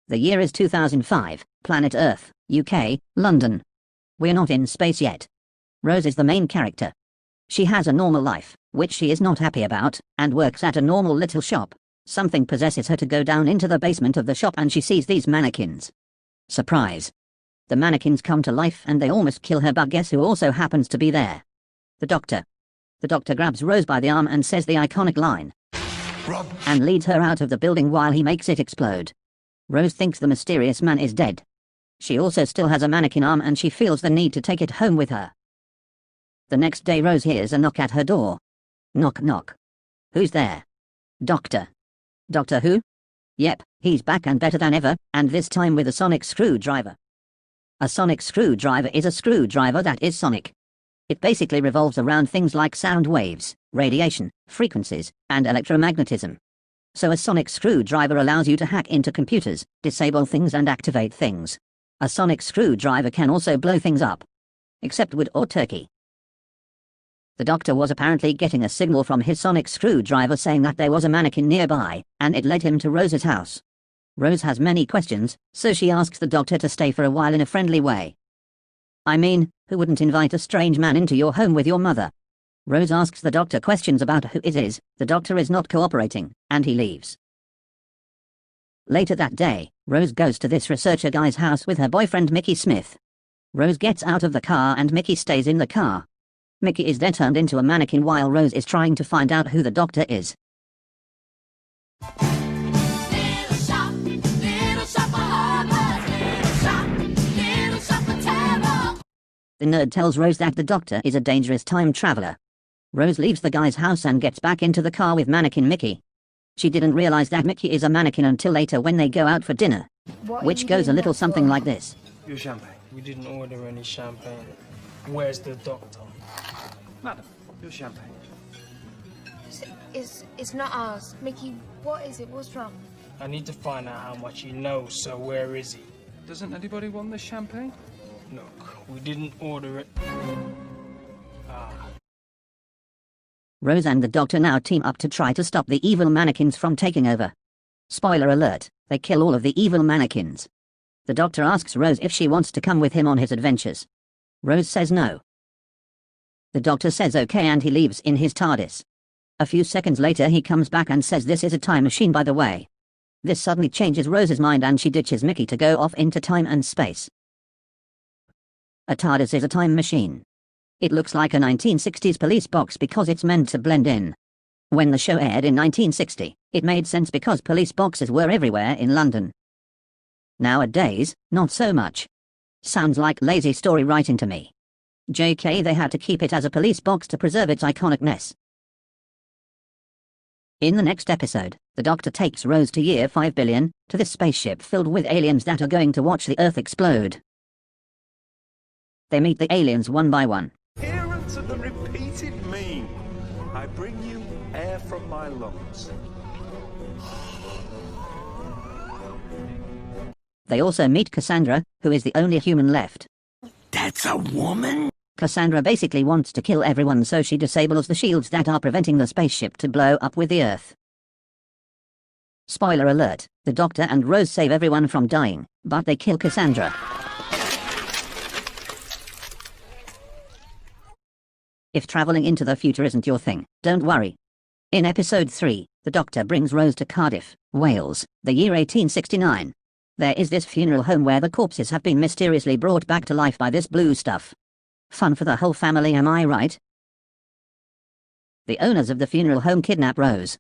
The year is 2005, planet Earth, UK, London. We're not in space yet. Rose is the main character. She has a normal life, which she is not happy about, and works at a normal little shop. Something possesses her to go down into the basement of the shop and she sees these mannequins. Surprise! The mannequins come to life and they almost kill her, but guess who also happens to be there? The Doctor. The Doctor grabs Rose by the arm and says the iconic line. Rob! And leads her out of the building while he makes it explode. Rose thinks the mysterious man is dead. She also still has a mannequin arm and she feels the need to take it home with her. The next day Rose hears a knock at her door. Knock knock. Who's there? Doctor. Doctor Who? Yep, he's back and better than ever, and this time with a sonic screwdriver. A sonic screwdriver is a screwdriver that is sonic. It basically revolves around things like sound waves, radiation, frequencies, and electromagnetism. So a sonic screwdriver allows you to hack into computers, disable things and activate things. A sonic screwdriver can also blow things up. Except wood or turkey. The Doctor was apparently getting a signal from his sonic screwdriver saying that there was a mannequin nearby, and it led him to Rose's house. Rose has many questions, so she asks the Doctor to stay for a while in a friendly way. I mean, who wouldn't invite a strange man into your home with your mother? Rose asks the Doctor questions about who it is, the Doctor is not cooperating, and he leaves. Later that day, Rose goes to this researcher guy's house with her boyfriend Mickey Smith. Rose gets out of the car and Mickey stays in the car. Mickey is then turned into a mannequin while Rose is trying to find out who the Doctor is. Little shop for horrors, little shop for terror. The nerd tells Rose that the Doctor is a dangerous time traveler. Rose leaves the guy's house and gets back into the car with mannequin Mickey. She didn't realize that Mickey is a mannequin until later when they go out for dinner, which goes a little something like this. Your champagne. We didn't order any champagne. Where's the Doctor? Madam, your champagne. It's not ours. Mickey, what is it? What's wrong? I need to find out how much he knows, so where is he? Doesn't anybody want the champagne? Look, we didn't order it. Rose and the Doctor now team up to try to stop the evil mannequins from taking over. Spoiler alert, they kill all of the evil mannequins. The Doctor asks Rose if she wants to come with him on his adventures. Rose says no. The Doctor says okay and he leaves in his TARDIS. A few seconds later he comes back and says this is a time machine by the way. This suddenly changes Rose's mind and she ditches Mickey to go off into time and space. A TARDIS is a time machine. It looks like a 1960s police box because it's meant to blend in. When the show aired in 1960, it made sense because police boxes were everywhere in London. Nowadays, not so much. Sounds like lazy story writing to me. JK, they had to keep it as a police box to preserve its iconicness. In the next episode, the Doctor takes Rose to year 5 billion, to this spaceship filled with aliens that are going to watch the Earth explode. They meet the aliens one by one. Appearance of the repeated meme. I bring you air from my lungs. They also meet Cassandra, who is the only human left. That's a woman? Cassandra basically wants to kill everyone, so she disables the shields that are preventing the spaceship to blow up with the Earth. Spoiler alert, the Doctor and Rose save everyone from dying, but they kill Cassandra. If traveling into the future isn't your thing, don't worry. In episode 3, the Doctor brings Rose to Cardiff, Wales, the year 1869. There is this funeral home where the corpses have been mysteriously brought back to life by this blue stuff. Fun for the whole family, am I right? The owners of the funeral home kidnap Rose.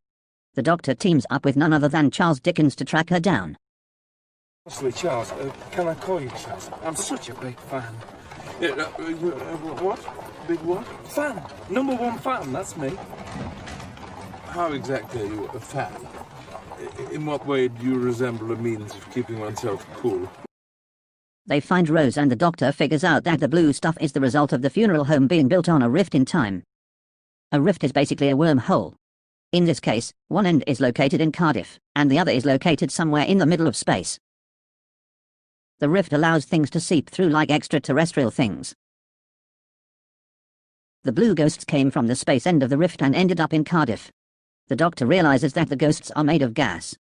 The Doctor teams up with none other than Charles Dickens to track her down. Honestly, Charles, can I call you Charles? I'm such a big fan. What? Big what? Fan. Number one fan, that's me. How exactly are you a fan? In what way do you resemble a means of keeping oneself cool? They find Rose and the Doctor figures out that the blue stuff is the result of the funeral home being built on a rift in time. A rift is basically a wormhole. In this case, one end is located in Cardiff, and the other is located somewhere in the middle of space. The rift allows things to seep through like extraterrestrial things. The blue ghosts came from the space end of the rift and ended up in Cardiff. The Doctor realizes that the ghosts are made of gas.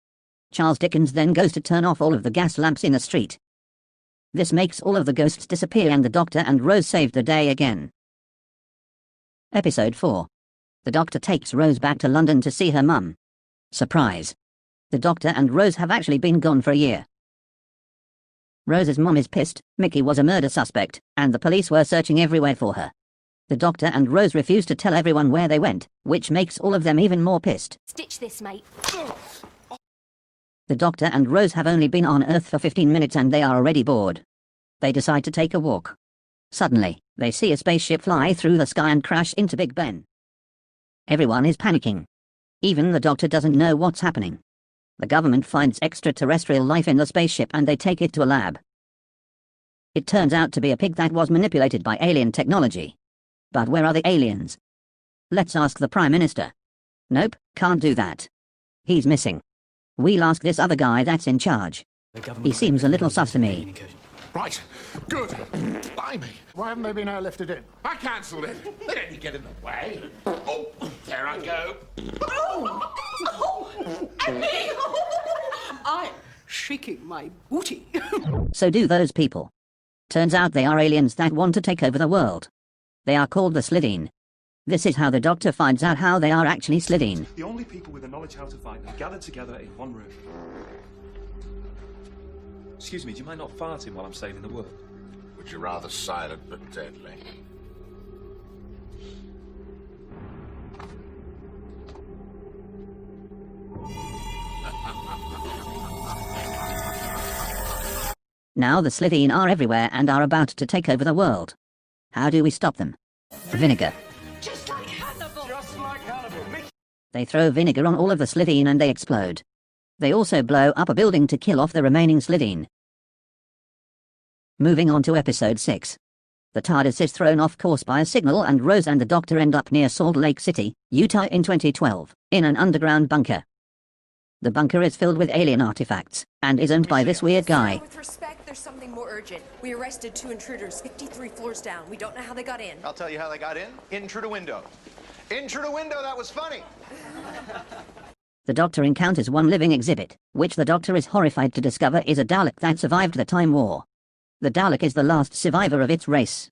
Charles Dickens then goes to turn off all of the gas lamps in the street. This makes all of the ghosts disappear and the Doctor and Rose saved the day again. Episode 4. The Doctor takes Rose back to London to see her mum. Surprise! The Doctor and Rose have actually been gone for a year. Rose's mum is pissed. Mickey was a murder suspect, and the police were searching everywhere for her. The Doctor and Rose refuse to tell everyone where they went, which makes all of them even more pissed. Stitch this, mate. The Doctor and Rose have only been on Earth for 15 minutes and they are already bored. They decide to take a walk. Suddenly, they see a spaceship fly through the sky and crash into Big Ben. Everyone is panicking. Even the Doctor doesn't know what's happening. The government finds extraterrestrial life in the spaceship and they take it to a lab. It turns out to be a pig that was manipulated by alien technology. But where are the aliens? Let's ask the Prime Minister. Nope, can't do that. He's missing. We'll ask this other guy that's in charge. He seems a little sus to me. Right, good. Blimey. Why haven't they been airlifted in? I cancelled it. They didn't get in the way. Oh, there I go. And me! I'm shaking my booty. So do those people. Turns out they are aliens that want to take over the world. They are called the Slitheen. This is how the Doctor finds out how they are actually Slitheen. The only people with the knowledge how to fight them gathered together in one room. Excuse me, do you mind not farting while I'm saving the world? Would you rather silent but deadly? Now the Slitheen are everywhere and are about to take over the world. How do we stop them? Vinegar. Just like Hannibal. Just like Hannibal. They throw vinegar on all of the Slitheen and they explode. They also blow up a building to kill off the remaining Slitheen. Moving on to episode 6. The TARDIS is thrown off course by a signal and Rose and the Doctor end up near Salt Lake City, Utah in 2012, in an underground bunker. The bunker is filled with alien artifacts, and is owned by this weird guy. With respect, there's something more urgent. We arrested 2 intruders 53 floors down. We don't know how they got in. I'll tell you how they got in. In through the window. In through the window, that was funny. The Doctor encounters one living exhibit, which the Doctor is horrified to discover is a Dalek that survived the Time War. The Dalek is the last survivor of its race.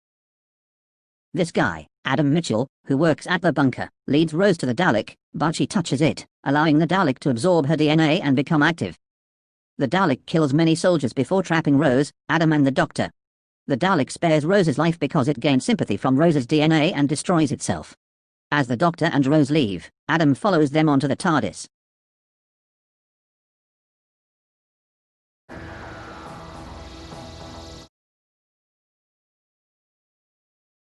This guy, Adam Mitchell, who works at the bunker, leads Rose to the Dalek, but she touches it, allowing the Dalek to absorb her DNA and become active. The Dalek kills many soldiers before trapping Rose, Adam and the Doctor. The Dalek spares Rose's life because it gains sympathy from Rose's DNA and destroys itself. As the Doctor and Rose leave, Adam follows them onto the TARDIS.